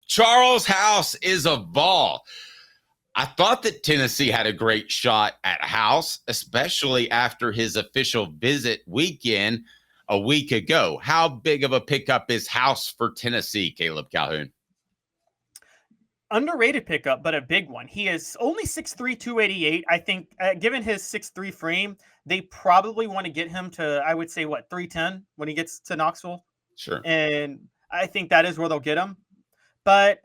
Charles House is a Vol. I thought that Tennessee had a great shot at House, especially after his official visit weekend a week ago. How big of a pickup is House for Tennessee, Caleb Calhoun? Underrated pickup, but a big one. He is only 6'3", 288. I think, given his 6'3" frame, they probably want to get him to, I would say, 310 when he gets to Knoxville. Sure. And I think that is where they'll get him. But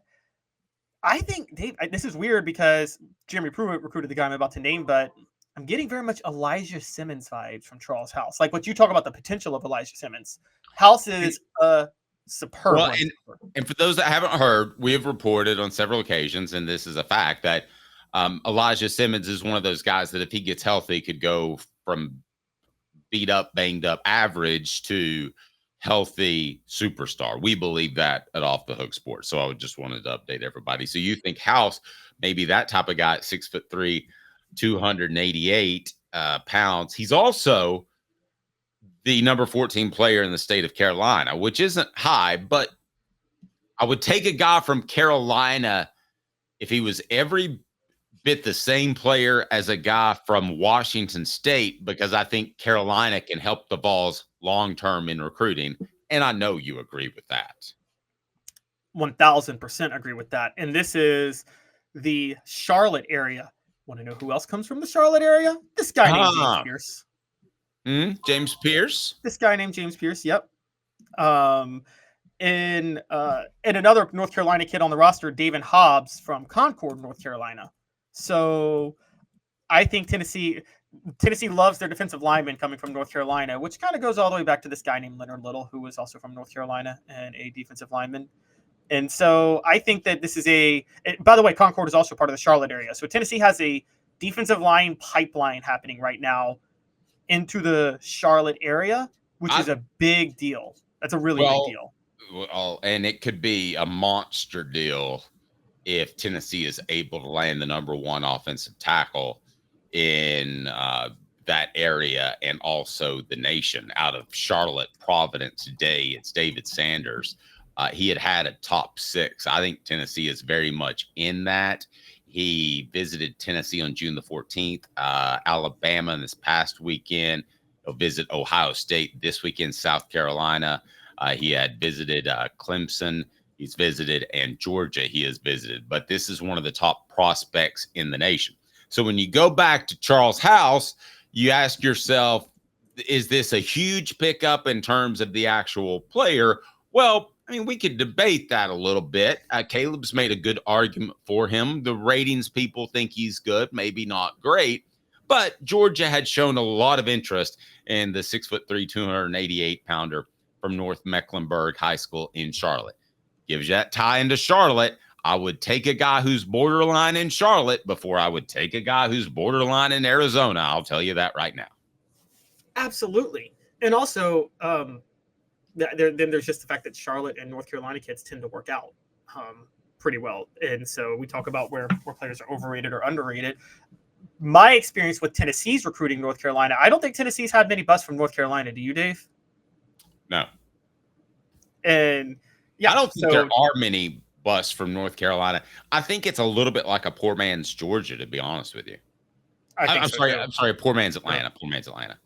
I think, Dave, this is weird because Jeremy Pruitt recruited the guy I'm about to name, but I'm getting very much Elijah Simmons vibes from Charles House. Like what you talk about the potential of Elijah Simmons. House is a superb. Well, and for those that haven't heard, we have reported on several occasions, and this is a fact, that Elijah Simmons is one of those guys that if he gets healthy could go from beat up, banged up average to healthy superstar. We believe that at Off the Hook Sports. So I just wanted to update everybody. So you think House, maybe that type of guy at 6'3", 288 pounds. He's also the number 14 player in the state of Carolina, which isn't high, but I would take a guy from Carolina if he was every bit the same player as a guy from Washington State, because I think Carolina can help the Vols long-term in recruiting. And I know you agree with that. 1000% agree with that. And this is the Charlotte area. Want to know who else comes from the Charlotte area? This guy named James Pierce. James Pierce? This guy named James Pierce, yep. And another North Carolina kid on the roster, David Hobbs from Concord, North Carolina. So I think Tennessee loves their defensive lineman coming from North Carolina, which kind of goes all the way back to this guy named Leonard Little, who was also from North Carolina and a defensive lineman. And so I think that this is by the way, Concord is also part of the Charlotte area. So Tennessee has a defensive line pipeline happening right now into the Charlotte area, which is a big deal. That's a really big deal. Well, and it could be a monster deal if Tennessee is able to land the number one offensive tackle in that area and also the nation. Out of Charlotte, Providence, Day, it's David Sanders. He had a top 6. I think Tennessee is very much in that. He visited Tennessee on June the 14th, Alabama this past weekend. He'll visit Ohio State this weekend, South Carolina. He had visited Clemson. He's visited, and Georgia he has visited. But this is one of the top prospects in the nation. So when you go back to Charles House, you ask yourself, is this a huge pickup in terms of the actual player? Well, I mean, we could debate that a little bit. Caleb's made a good argument for him. The ratings people think he's good, maybe not great. But Georgia had shown a lot of interest in the 6'3", 288-pounder from North Mecklenburg High School in Charlotte. Gives you that tie into Charlotte. I would take a guy who's borderline in Charlotte before I would take a guy who's borderline in Arizona. I'll tell you that right now. Absolutely. And also, then there's just the fact that Charlotte and North Carolina kids tend to work out pretty well. And so we talk about where players are overrated or underrated. My experience with Tennessee's recruiting North Carolina, I don't think Tennessee's had many busts from North Carolina. Do you, Dave? No. And I don't think there are many busts from North Carolina. I think it's a little bit like a poor man's Georgia, to be honest with you. I'm sorry, a poor man's Atlanta. Poor man's Atlanta.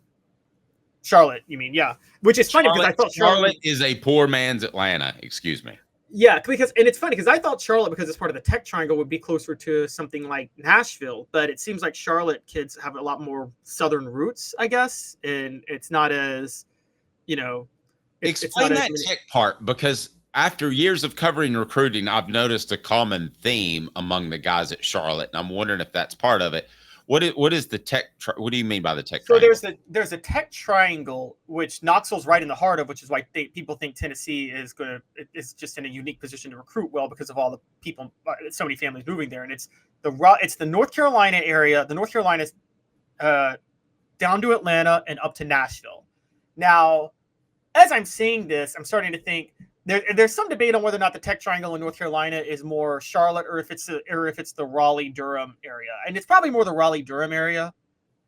Charlotte, you mean? Yeah. Which is funny because I thought Charlotte is a poor man's Atlanta. Excuse me. Yeah, and it's funny because I thought Charlotte, because it's part of the Tech Triangle, would be closer to something like Nashville, but it seems like Charlotte kids have a lot more Southern roots, I guess, and it's not as, Explain that Tech part, because after years of covering recruiting, I've noticed a common theme among the guys at Charlotte, and I'm wondering if that's part of it. What is the Tech? What do you mean by the Tech Triangle? So there's a Tech Triangle, which Knoxville's right in the heart of, which is why people think Tennessee is just in a unique position to recruit well because of all the people, so many families moving there, and it's the North Carolina area. The North Carolina's down to Atlanta and up to Nashville. Now, as I'm saying this, I'm starting to think there's some debate on whether or not the Tech Triangle in North Carolina is more Charlotte or if it's the Raleigh-Durham area. And it's probably more the Raleigh-Durham area.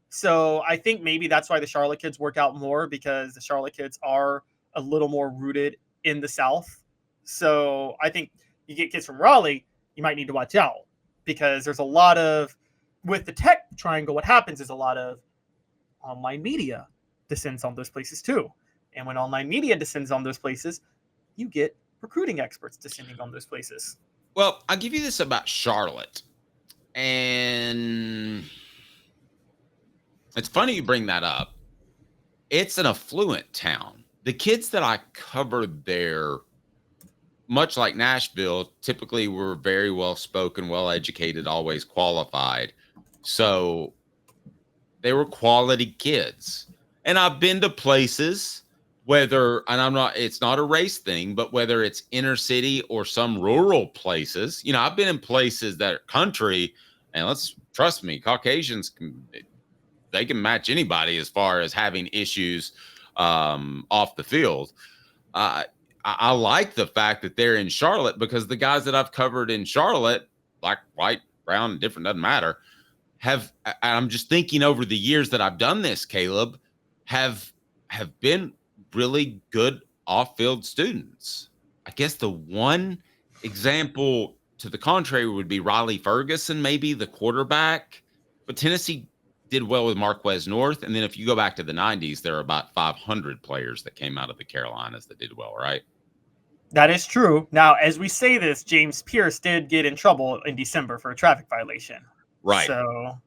So I think maybe that's why the Charlotte kids work out more, because the Charlotte kids are a little more rooted in the South. So I think You get kids from Raleigh, you might need to watch out because there's a lot of, with the tech triangle, what happens is a lot of online media descends on those places too. And when online media descends on those places, you get recruiting experts descending on those places. Well, I'll give you this about Charlotte. And it's funny you bring that up. It's an affluent town. The kids that I covered there, much like Nashville, typically were very well spoken, well educated, always qualified. So they were quality kids. And I've been to places, whether, and I'm not, it's not a race thing, but whether it's inner city or some rural places, you know, I've been in places that are country, and let's trust me, Caucasians they can match anybody as far as having issues off the field. I like the fact that they're in Charlotte because the guys that I've covered in Charlotte, black, white, brown, different, doesn't matter, I'm just thinking over the years that I've done this, Caleb, have been really good off-field students. I guess the one example to the contrary would be Riley Ferguson, maybe the quarterback, but Tennessee did well with Marquez North. And then if you go back to the 90s, there are about 500 players that came out of the Carolinas that did well, right? That is true. Now, as we say this, James Pierce did get in trouble in December for a traffic violation. Right. So,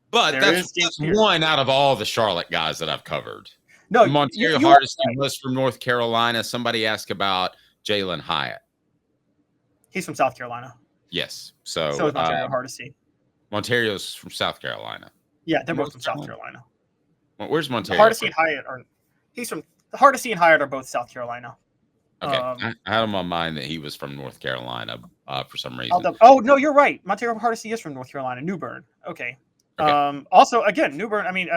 but that's one out of all the Charlotte guys that I've covered. No, Montario Hardesty was from North Carolina. Somebody asked about Jalen Hyatt. He's from South Carolina. Yes. So is Montario Hardesty. Montario's from South Carolina. Yeah, they're both from South Carolina. Well, where's Montario? Hardesty and Hyatt are. Hardesty and Hyatt are both South Carolina. Okay, I had on my mind that he was from North Carolina for some reason. Oh no, you're right. Montario Hardesty is from North Carolina, New Bern. Okay. Also, again, New Bern. I mean,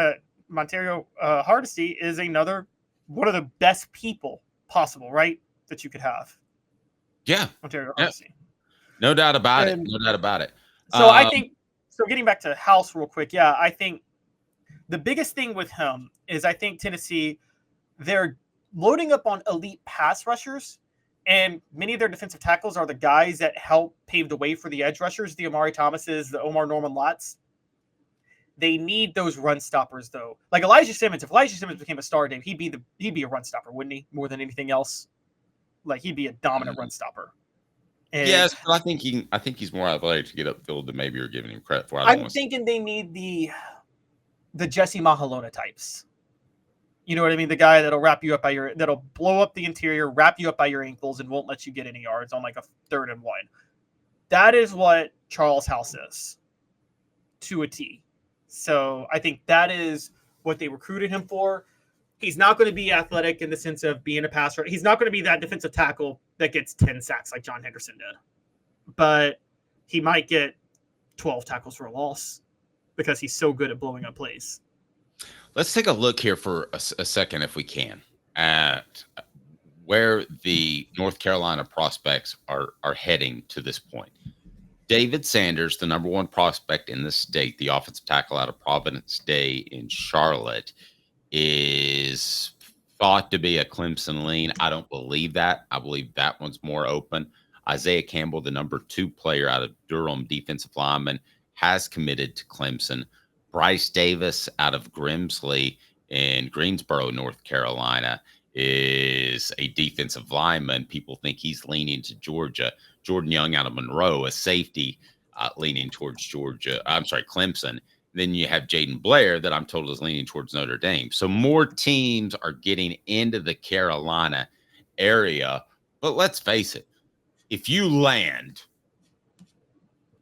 Montario Hardesty is one of the best people possible, right? That you could have. Yeah, Montario Hardesty. No doubt about it. No doubt about it. So I think. So getting back to House real quick, yeah, I think the biggest thing with him is I think Tennessee, they're loading up on elite pass rushers, and many of their defensive tackles are the guys that help pave the way for the edge rushers, the Amari Thomases, the Omar Norman Lotts. They need those run stoppers, though. Like Elijah Simmons, if Elijah Simmons became a star, Dave, he'd be a run stopper, wouldn't he? More than anything else, like he'd be a dominant run stopper. And yes, but I think he's more athletic to get upfield than maybe you're giving him credit for. I'm thinking they need the Jesse Mahalona types. You know what I mean? The guy that'll that'll blow up the interior, wrap you up by your ankles, and won't let you get any yards on like a 3rd and 1. That is what Charles House is, to a T. So I think that is what they recruited him for. He's not going to be athletic in the sense of being a passer. He's not going to be that defensive tackle that gets 10 sacks like John Henderson did. But he might get 12 tackles for a loss because he's so good at blowing up plays. Let's take a look here for a second, if we can, at where the North Carolina prospects are heading to this point. David Sanders, the number 1 prospect in the state, the offensive tackle out of Providence Day in Charlotte, is thought to be a Clemson lean. I don't believe that. I believe that one's more open. Isaiah Campbell, the number 2 player out of Durham, defensive lineman, has committed to Clemson. Bryce Davis out of Grimsley in Greensboro, North Carolina, is a defensive lineman. People think he's leaning to Georgia. Jordan Young out of Monroe, a safety, leaning towards Clemson. Then you have Jaden Blair that I'm told is leaning towards Notre Dame. So more teams are getting into the Carolina area. But let's face it, if you land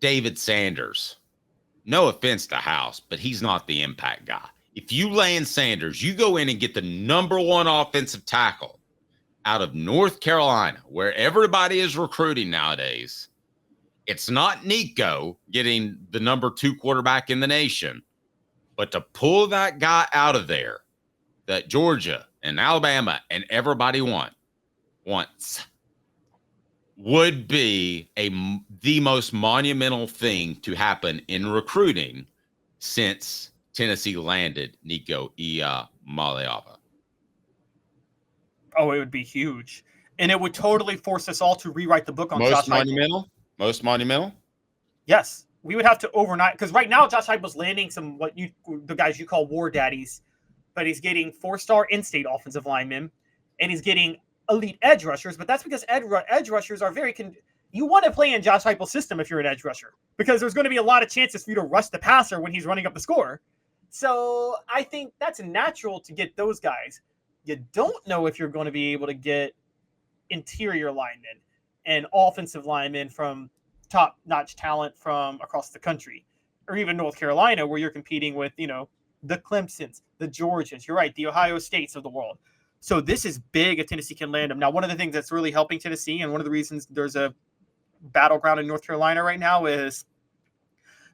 David Sanders, no offense to House, but he's not the impact guy. If you land Sanders, you go in and get the number 1 offensive tackle out of North Carolina, where everybody is recruiting nowadays. It's not Nico getting the number 2 quarterback in the nation, but to pull that guy out of there that Georgia and Alabama and everybody wants would be the most monumental thing to happen in recruiting since Tennessee landed Nico Iamaleava. Oh, it would be huge. And it would totally force us all to rewrite the book on Most Josh Heupel. monumental? Most monumental? Yes. We would have to overnight, because right now Josh Heupel's landing some the guys you call war daddies, but he's getting 4-star in-state offensive linemen, and he's getting elite edge rushers. But that's because edge rushers are you want to play in Josh Heupel's system if you're an edge rusher, because there's going to be a lot of chances for you to rush the passer when he's running up the score. So I think that's natural to get those guys. You don't know if you're going to be able to get interior linemen and offensive linemen from top-notch talent from across the country, or even North Carolina, where you're competing with, the Clemsons, the Georgias, you're right, the Ohio States of the world. So this is big if Tennessee can land them. Now, one of the things that's really helping Tennessee, and one of the reasons there's a battleground in North Carolina right now, is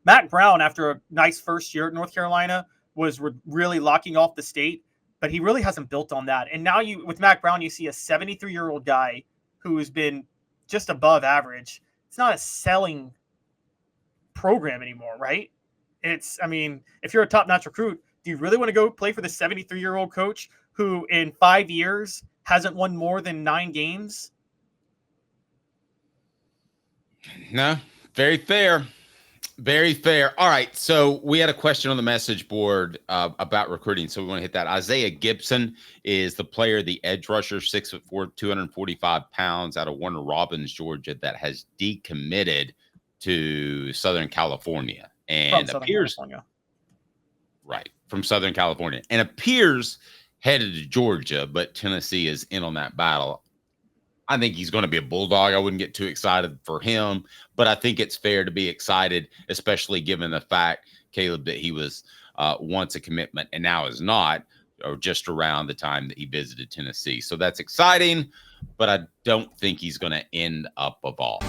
Matt Brown, after a nice first year at North Carolina, was really locking off the state, but he really hasn't built on that. And now with Matt Brown, you see a 73-year-old guy who's been just above average. It's not a selling program anymore, right? If you're a top-notch recruit, do you really want to go play for the 73-year-old coach who in 5 years hasn't won more than 9 games? No, very fair. Very fair. All right. So we had a question on the message board about recruiting. So we want to hit that. Isaiah Gibson is the player, the edge rusher, 6'4", 245 pounds, out of Warner Robins, Georgia, that has decommitted to Southern California and appears from Southern California and appears headed to Georgia, but Tennessee is in on that battle. I think he's going to be a Bulldog. I wouldn't get too excited for him, but I think it's fair to be excited, especially given the fact, Caleb, that he was once a commitment and now is not, or just around the time that he visited Tennessee. So that's exciting, but I don't think he's going to end up a Vol.